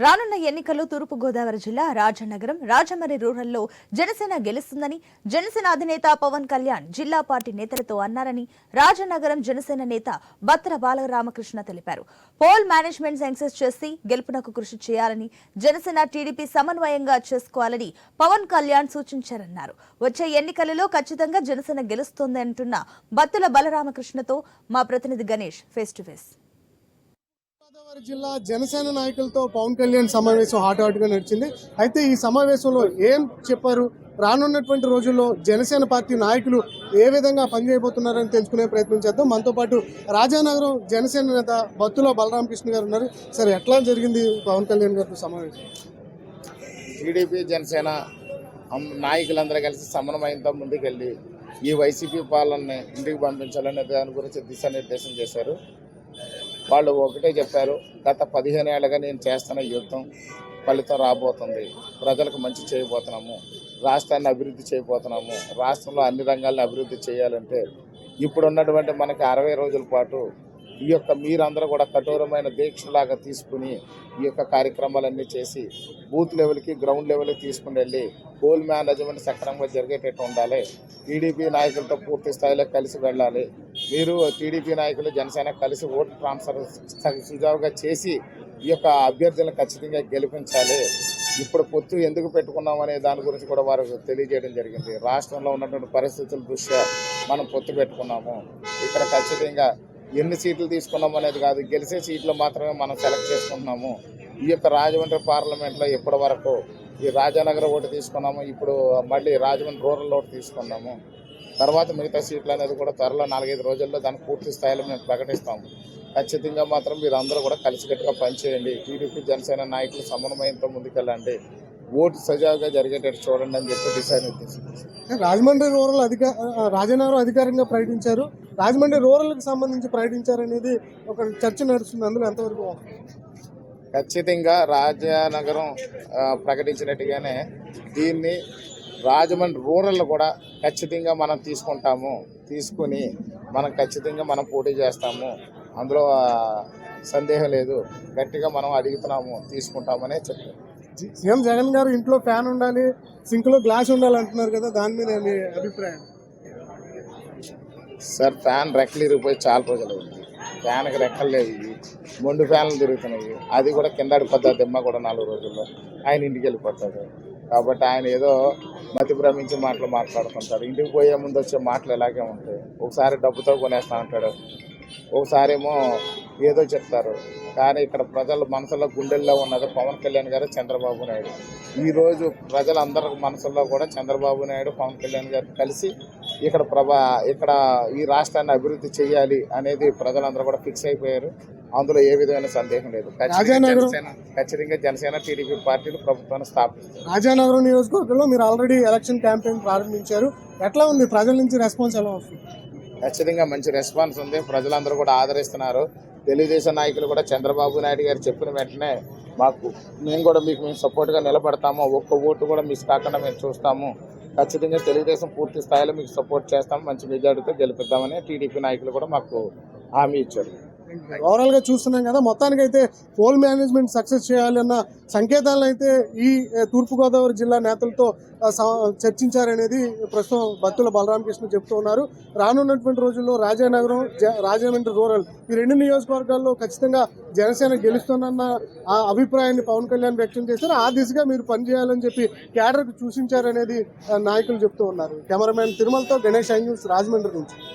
రానున్న ఎన్నికల్లో తూర్పుగోదావరి జిల్లా రాజనగరం రాజమండ్రి రూరల్లో జనసేన గెలుస్తుందని జనసేన అధినేత పవన్ కళ్యాణ్ జిల్లా పార్టీ నేతలతో అన్నారని రాజనగరం జనసేన నేత బత్తర బాలరామకృష్ణ తెలిపారు. పోల్ మేనేజ్మెంట్ సక్సెస్ చేసి గెలుపునకు కృషి చేయాలని జనసేన టీడీపీ సమన్వయంగా చేసుకోవాలని పవన్ కళ్యాణ్ సూచించారన్నారు. వచ్చే ఎన్నికలలో ఖచ్చితంగా జనసేన గెలుస్తోంది అంటున్న బత్తుల బాలరామకృష్ణతో మా ప్రతినిధి Ganesh face to face. Godavari జిల్లా జనసేన నాయకులతో పవన్ కళ్యాణ్ సమావేశం హాట్ గా నడిచింది. అయితే ఈ సమావేశంలో ఏం చెప్పారు, రానున్నటువంటి రోజుల్లో జనసేన పార్టీ నాయకులు ఏ విధంగా పనిచేయబోతున్నారని తెలుసుకునే ప్రయత్నం చేద్దాం. మనతో పాటు రాజానగరం జనసేన నేత బత్తుల బలరామకృష్ణ గారు ఉన్నారు. సరే, ఎట్లా జరిగింది పవన్ కళ్యాణ్ గారితో సమావేశం? టీడీపీ జనసేన నాయకులందరూ కలిసి సమన్వయంతో ముందుకెళ్ళి ఈ వైసీపీ పాలనని ఇంటికి పంపించాలనే దాని గురించి దిశానిర్దేశం చేశారు. వాళ్ళు ఒకటే చెప్పారు, గత 15 ఏళ్ళుగా నేను చేస్తున్న యుద్ధం ఫలితం రాబోతుంది, ప్రజలకు మంచి చేయబోతున్నాము, రాష్ట్రాన్ని అభివృద్ధి చేయబోతున్నాము, రాష్ట్రంలో అన్ని రంగాలను అభివృద్ధి చేయాలంటే ఇప్పుడు ఉన్నటువంటి మనకి 60 రోజుల పాటు ఈ యొక్క మీరందరూ కూడా కఠోరమైన దీక్షలాగా తీసుకుని ఈ యొక్క కార్యక్రమాలన్నీ చేసి బూత్ లెవెల్కి గ్రౌండ్ లెవెల్కి తీసుకుని వెళ్ళి పోల్ మేనేజ్మెంట్ సక్రమంగా జరిగేటట్టు ఉండాలి. టీడీపీ నాయకులతో పూర్తి స్థాయిలో కలిసి వెళ్ళాలి. మీరు టీడీపీ నాయకులు జనసేన కలిసి ఓటు ట్రాన్స్ఫర్ సుజావుగా చేసి ఈ యొక్క అభ్యర్థులను ఖచ్చితంగా గెలిపించాలి. ఇప్పుడు పొత్తు ఎందుకు పెట్టుకున్నాం అనే దాని గురించి కూడా వారు తెలియజేయడం జరిగింది. రాష్ట్రంలో ఉన్నటువంటి పరిస్థితుల దృష్ట్యా మనం పొత్తు పెట్టుకున్నాము. ఇక్కడ ఖచ్చితంగా ఎన్ని సీట్లు తీసుకున్నాం అనేది కాదు, గెలిచే సీట్లు మాత్రమే మనం సెలెక్ట్ చేసుకుంటున్నాము. ఈ యొక్క రాజమండ్రి పార్లమెంట్లో ఇప్పటి వరకు ఈ రాజానగర్ ఓటు తీసుకున్నాము, ఇప్పుడు మళ్ళీ రాజమండ్రి రూరల్ ఓటు తీసుకున్నాము. తర్వాత మిగతా సీట్లు అనేది కూడా త్వరలో 4-5 రోజుల్లో దాన్ని పూర్తి స్థాయిలో మేము ప్రకటిస్తాము. ఖచ్చితంగా మాత్రం మీరు అందరూ కూడా కలిసికట్టుగా పనిచేయండి, టీడీపీ జనసేన నాయకులు సమన్వయంతో ముందుకెళ్ళండి, ఓటు సజావుగా జరిగేటట్టు చూడండి అని చెప్పి దిశానిర్దేశం. రాజమండ్రి రూరల్ రాజనగరం అధికారికంగా ప్రకటించారు, రాజమండ్రి రూరల్కి సంబంధించి ప్రకటించారనేది ఒక చర్చ నడుస్తుంది. అందులో ఎంతవరకు? ఖచ్చితంగా రాజనగరం ప్రకటించినట్టుగానే దీన్ని రాజమండ్రి రూరల్ కూడా ఖచ్చితంగా మనం తీసుకుని మనం ఖచ్చితంగా మనం పోటీ చేస్తాము, అందులో సందేహం లేదు. గట్టిగా మనం అడుగుతున్నాము, తీసుకుంటామనే చెప్పారు. సీఎం జగన్ గారు ఇంట్లో ఫ్యాన్ ఉండాలి, సింక్లో గ్లాస్ ఉండాలి అంటున్నారు కదా, దాని మీద మీ అభిప్రాయం? సార్, ఫ్యాన్ రెక్కలు ఇరిగిపోయి చాలా రోజులు అయింది. ఫ్యాన్కి రెక్కలు లేవు, మొండు ఫ్యాన్లు తిరుగుతున్నాయి. అది కూడా కింద పడ్డ దిమ్మ కూడా 4 రోజుల్లో ఆయన ఇంటికి వెళ్ళిపోతాడు. కాబట్టి ఆయన ఏదో మతి భ్రమించి మాటలు మాట్లాడుతుంటాడు. ఇంటికి పోయే ముందు వచ్చే మాటలు ఇలాగే ఉంటాయి. ఒకసారి డబ్బుతో కొనేస్తా ఉంటాడు, ఒకసారి ఏమో ఏదో చెప్తారు. కానీ ఇక్కడ ప్రజల మనసులో గుండెల్లో ఉన్నది పవన్ కళ్యాణ్ గారు, చంద్రబాబు నాయుడు. ఈరోజు ప్రజలందరి మనసుల్లో కూడా చంద్రబాబు నాయుడు, పవన్ కళ్యాణ్ గారు కలిసి ఇక్కడ ఈ రాష్ట్రాన్ని అభివృద్ధి చేయాలి అనేది ప్రజలందరూ కూడా ఫిక్స్ అయిపోయారు. అందులో ఏ విధమైన సందేహం లేదు. ఖచ్చితంగా జనసేన టీడీపీ పార్టీలు ప్రభుత్వాన్ని స్థాపిస్తారు. రాజానగరం నియోజకవర్గంలో మీరు ఆల్రెడీ ఎలక్షన్ క్యాంపెయిన్ ప్రారంభించారు, ఎట్లా ఉంది? ప్రజల నుంచి రెస్పాన్స్ ఎలా వస్తుంది? ఖచ్చితంగా మంచి రెస్పాన్స్ ఉంది, ప్రజలందరూ కూడా ఆదరిస్తున్నారు. తెలుగుదేశం నాయకులు కూడా చంద్రబాబు నాయుడు గారు చెప్పిన వెంటనే మేము సపోర్ట్గా నిలబడతాము, ఒక్క ఓటు కూడా మిస్ కాకుండా మేము చూస్తాము, ఖచ్చితంగా తెలుగుదేశం పూర్తి స్థాయిలో మీకు సపోర్ట్ చేస్తాము, మంచి మెజారిటీతో గెలిపిద్దామని టీడీపీ నాయకులు కూడా మాకు హామీ ఇచ్చారు. ఓవరాల్ గా చూస్తున్నాం కదా, మొత్తానికైతే పోల్ మేనేజ్మెంట్ సక్సెస్ చేయాలన్న సంకేతాలను అయితే ఈ తూర్పుగోదావరి జిల్లా నేతలతో చర్చించారనేది ప్రస్తుతం బత్తుల బలరామకృష్ణ చెప్తూ ఉన్నారు. రానున్నటువంటి రోజుల్లో రాజానగరం, రాజమండ్రి రూరల్ ఈ 2 నియోజకవర్గాల్లో ఖచ్చితంగా జనసేన గెలుస్తుందన్న ఆ అభిప్రాయాన్ని పవన్ కళ్యాణ్ వ్యక్తం చేశారు. ఆ దిశగా మీరు పనిచేయాలని చెప్పి క్యాడర్కు సూచించారనేది నాయకులు చెప్తూ ఉన్నారు. కెమెరామెన్ తిరుమలతో గణేష్, ఐ న్యూస్, రాజమండ్రి నుంచి.